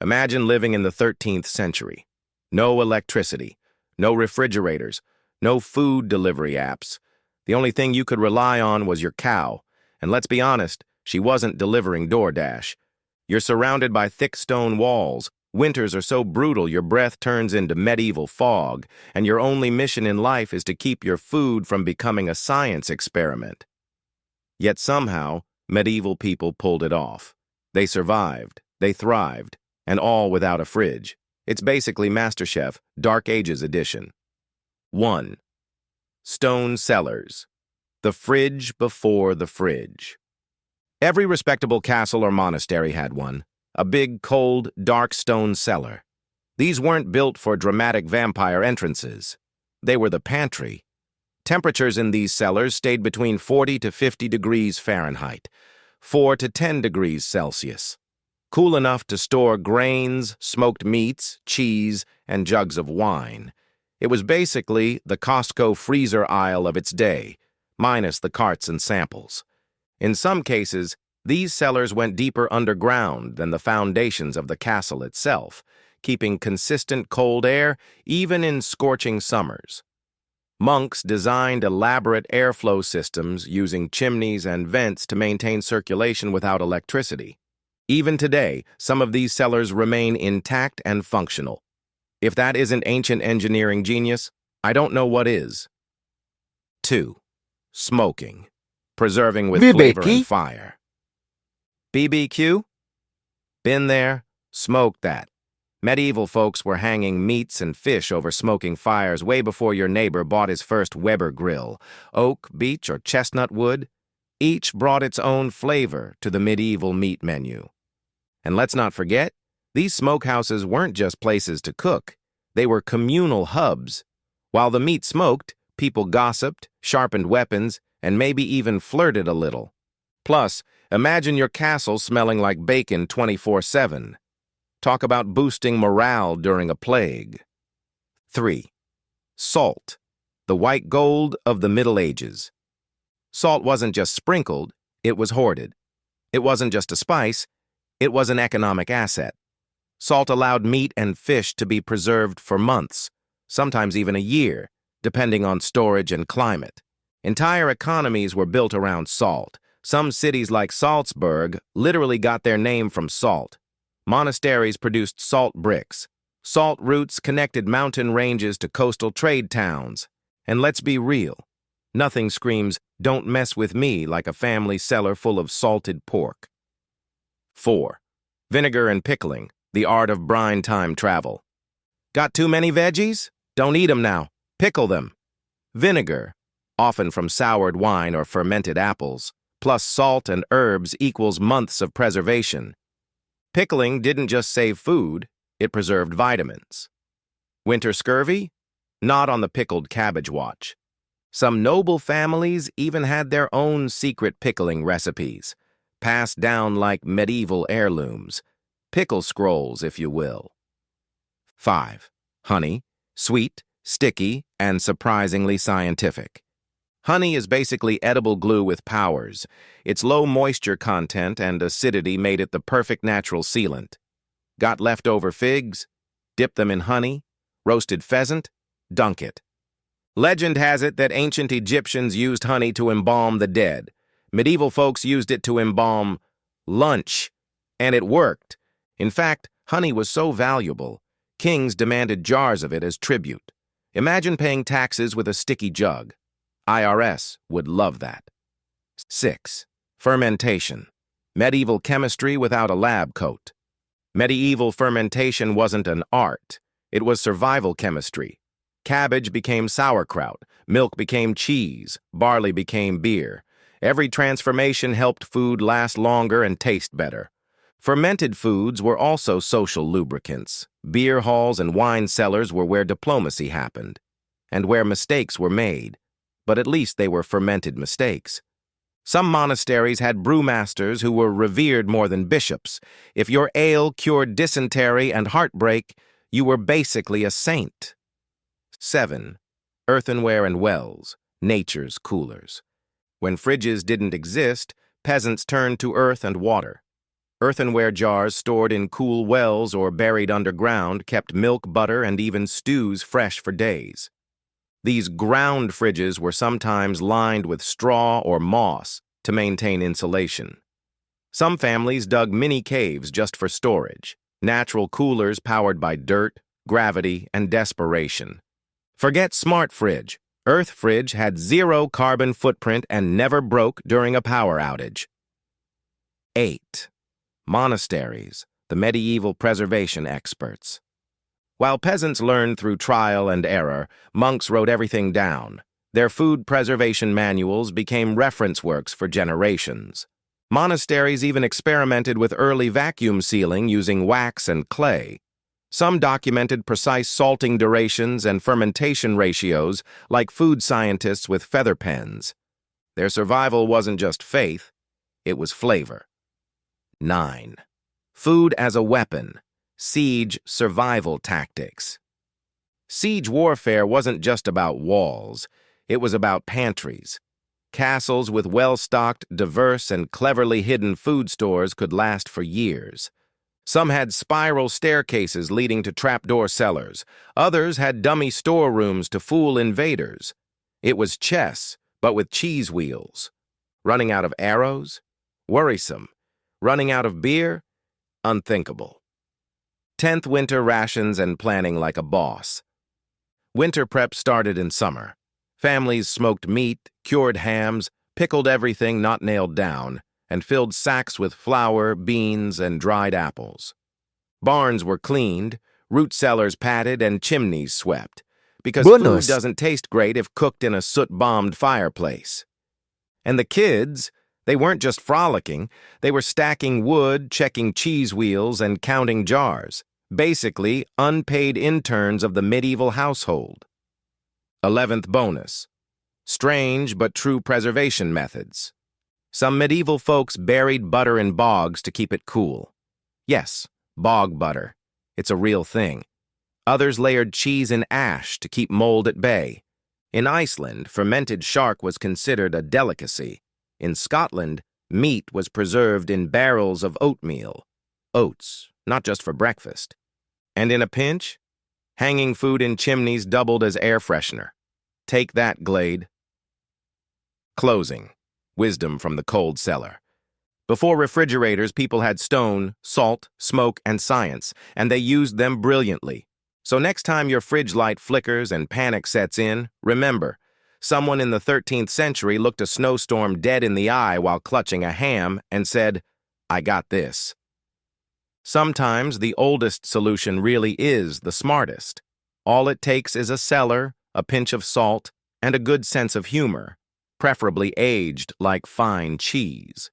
Imagine living in the 13th century. No electricity, no refrigerators, no food delivery apps. The only thing you could rely on was your cow, and let's be honest, she wasn't delivering DoorDash. You're surrounded by thick stone walls. Winters are so brutal your breath turns into medieval fog, and your only mission in life is to keep your food from becoming a science experiment. Yet somehow, medieval people pulled it off. They survived, they thrived, and all without a fridge. It's basically MasterChef, Dark Ages edition. 1. Stone cellars. The fridge before the fridge. Every respectable castle or monastery had one. A big, cold, dark stone cellar. These weren't built for dramatic vampire entrances. They were the pantry. Temperatures in these cellars stayed between 40 to 50 degrees Fahrenheit, 4 to 10 degrees Celsius. Cool enough to store grains, smoked meats, cheese, and jugs of wine. It was basically the Costco freezer aisle of its day, minus the carts and samples. In some cases, these cellars went deeper underground than the foundations of the castle itself, keeping consistent cold air even in scorching summers. Monks designed elaborate airflow systems using chimneys and vents to maintain circulation without electricity. Even today, some of these cellars remain intact and functional. If that isn't ancient engineering genius, I don't know what is. 2. Smoking. Preserving with flavor and fire. BBQ? Been there, smoked that. Medieval folks were hanging meats and fish over smoking fires way before your neighbor bought his first Weber grill. Oak, beech, or chestnut wood? Each brought its own flavor to the medieval meat menu. And let's not forget, these smokehouses weren't just places to cook. They were communal hubs. While the meat smoked, people gossiped, sharpened weapons, and maybe even flirted a little. Plus, imagine your castle smelling like bacon 24/7. Talk about boosting morale during a plague. 3. Salt. The white gold of the Middle Ages. Salt wasn't just sprinkled, it was hoarded. It wasn't just a spice, it was an economic asset. Salt allowed meat and fish to be preserved for months, sometimes even a year, depending on storage and climate. Entire economies were built around salt. Some cities like Salzburg literally got their name from salt. Monasteries produced salt bricks. Salt routes connected mountain ranges to coastal trade towns. And let's be real, nothing screams, "Don't mess with me," like a family cellar full of salted pork. 4. Vinegar and pickling, the art of brine time travel. Got too many veggies? Don't eat them now. Pickle them. Vinegar, often from soured wine or fermented apples, plus salt and herbs equals months of preservation. Pickling didn't just save food, it preserved vitamins. Winter scurvy? Not on the pickled cabbage watch. Some noble families even had their own secret pickling recipes, passed down like medieval heirlooms. Pickle scrolls, if you will. 5. Honey. Sweet, sticky, and surprisingly scientific. Honey is basically edible glue with powers. Its low moisture content and acidity made it the perfect natural sealant. Got leftover figs? Dip them in honey. Roasted pheasant? Dunk it. Legend has it that ancient Egyptians used honey to embalm the dead. Medieval folks used it to embalm lunch, and it worked. In fact, honey was so valuable, kings demanded jars of it as tribute. Imagine paying taxes with a sticky jug. IRS would love that. 6. Fermentation. Medieval chemistry without a lab coat. Medieval fermentation wasn't an art. It was survival chemistry. Cabbage became sauerkraut, milk became cheese, barley became beer. Every transformation helped food last longer and taste better. Fermented foods were also social lubricants. Beer halls and wine cellars were where diplomacy happened, and where mistakes were made. But at least they were fermented mistakes. Some monasteries had brewmasters who were revered more than bishops. If your ale cured dysentery and heartbreak, you were basically a saint. 7. Earthenware and wells, nature's coolers. When fridges didn't exist, peasants turned to earth and water. Earthenware jars stored in cool wells or buried underground kept milk, butter, and even stews fresh for days. These ground fridges were sometimes lined with straw or moss to maintain insulation. Some families dug mini caves just for storage, natural coolers powered by dirt, gravity, and desperation. Forget smart fridge. EarthFridge had zero carbon footprint and never broke during a power outage. 8. Monasteries, the medieval preservation experts. While peasants learned through trial and error, monks wrote everything down. Their food preservation manuals became reference works for generations. Monasteries even experimented with early vacuum sealing using wax and clay. Some documented precise salting durations and fermentation ratios like food scientists with feather pens. Their survival wasn't just faith, it was flavor. 9. Food as a weapon. Siege survival tactics. Siege warfare wasn't just about walls, it was about pantries. Castles with well-stocked, diverse, and cleverly hidden food stores could last for years. Some had spiral staircases leading to trapdoor cellars. Others had dummy storerooms to fool invaders. It was chess, but with cheese wheels. Running out of arrows? Worrisome. Running out of beer? Unthinkable. 10th winter rations and planning like a boss. Winter prep started in summer. Families smoked meat, cured hams, pickled everything not nailed down, and filled sacks with flour, beans, and dried apples. Barns were cleaned, root cellars patted, and chimneys swept, because food doesn't taste great if cooked in a soot-bombed fireplace. And the kids, they weren't just frolicking, they were stacking wood, checking cheese wheels, and counting jars. Basically, unpaid interns of the medieval household. 11th bonus. Strange but true preservation methods. Some medieval folks buried butter in bogs to keep it cool. Yes, bog butter. It's a real thing. Others layered cheese in ash to keep mold at bay. In Iceland, fermented shark was considered a delicacy. In Scotland, meat was preserved in barrels of oatmeal. Oats, not just for breakfast. And in a pinch, hanging food in chimneys doubled as air freshener. Take that, Glade. Closing. Wisdom from the cold cellar. Before refrigerators, people had stone, salt, smoke, and science, and they used them brilliantly. So next time your fridge light flickers and panic sets in, remember, someone in the 13th century looked a snowstorm dead in the eye while clutching a ham and said, "I got this." Sometimes the oldest solution really is the smartest. All it takes is a cellar, a pinch of salt, and a good sense of humor, preferably aged like fine cheese.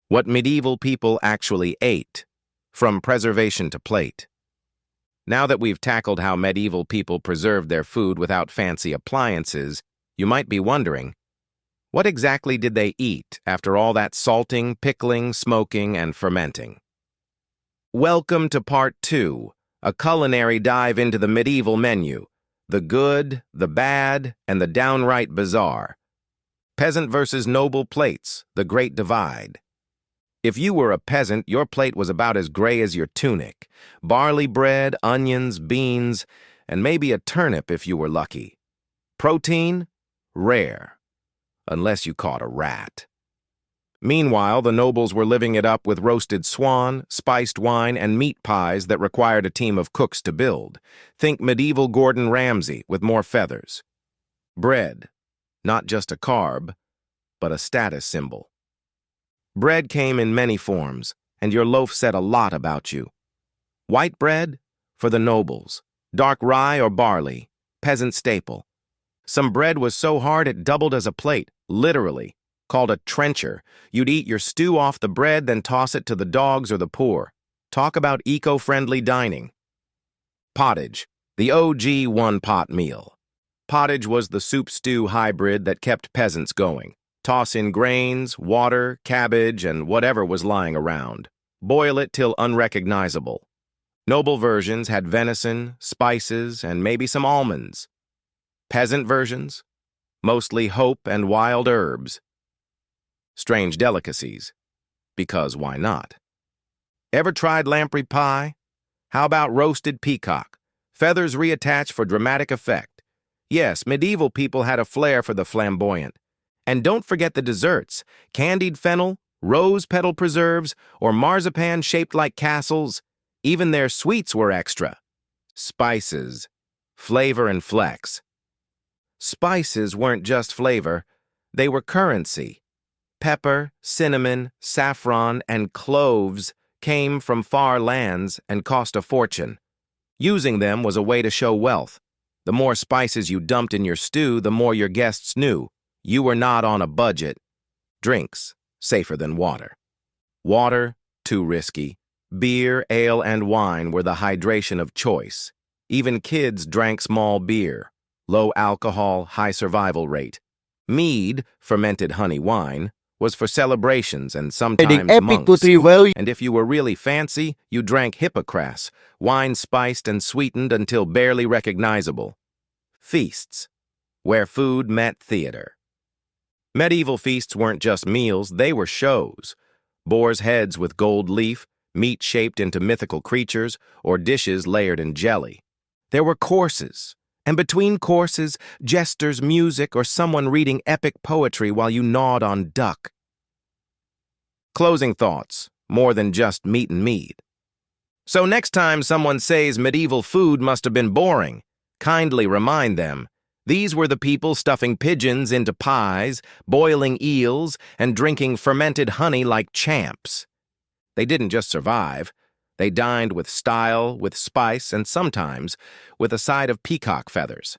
What medieval people actually ate, from preservation to plate. Now that we've tackled how medieval people preserved their food without fancy appliances, you might be wondering, what exactly did they eat after all that salting, pickling, smoking, and fermenting? Welcome to Part 2, a culinary dive into the medieval menu, the good, the bad, and the downright bizarre. Peasant versus noble plates, the great divide. If you were a peasant, your plate was about as gray as your tunic. Barley bread, onions, beans, and maybe a turnip if you were lucky. Protein? Rare. Unless you caught a rat. Meanwhile, the nobles were living it up with roasted swan, spiced wine, and meat pies that required a team of cooks to build. Think medieval Gordon Ramsay with more feathers. Bread. Not just a carb, but a status symbol. Bread came in many forms, and your loaf said a lot about you. White bread? For the nobles. Dark rye or barley? Peasant staple. Some bread was so hard it doubled as a plate, literally. Called a trencher. You'd eat your stew off the bread, then toss it to the dogs or the poor. Talk about eco-friendly dining. Pottage, the OG one-pot meal. Pottage was the soup-stew hybrid that kept peasants going. Toss in grains, water, cabbage, and whatever was lying around. Boil it till unrecognizable. Noble versions had venison, spices, and maybe some almonds. Peasant versions? Mostly hope and wild herbs. Strange delicacies. because why not? Ever tried lamprey pie? How about roasted peacock? Feathers reattached for dramatic effect. Yes, medieval people had a flair for the flamboyant. And don't forget the desserts: candied fennel, rose petal preserves, or marzipan shaped like castles. Even their sweets were extra. Spices, flavor and flex. Spices weren't just flavor, they were currency. Pepper, cinnamon, saffron, and cloves came from far lands and cost a fortune. Using them was a way to show wealth. The more spices you dumped in your stew, the more your guests knew you were not on a budget. Drinks, safer than water. Water, too risky. Beer, ale, and wine were the hydration of choice. Even kids drank small beer. Low alcohol, high survival rate. Mead, fermented honey wine, was for celebrations and sometimes monks. And if you were really fancy, you drank hippocras, wine spiced and sweetened until barely recognizable. Feasts, where food met theater. Medieval feasts weren't just meals, they were shows. Boars' heads with gold leaf, meat shaped into mythical creatures, or dishes layered in jelly. There were courses, and between courses, jesters' music or someone reading epic poetry while you gnawed on duck. Closing thoughts, more than just meat and mead. So next time someone says medieval food must have been boring, kindly remind them, these were the people stuffing pigeons into pies, boiling eels, and drinking fermented honey like champs. They didn't just survive. They dined with style, with spice, and sometimes with a side of peacock feathers.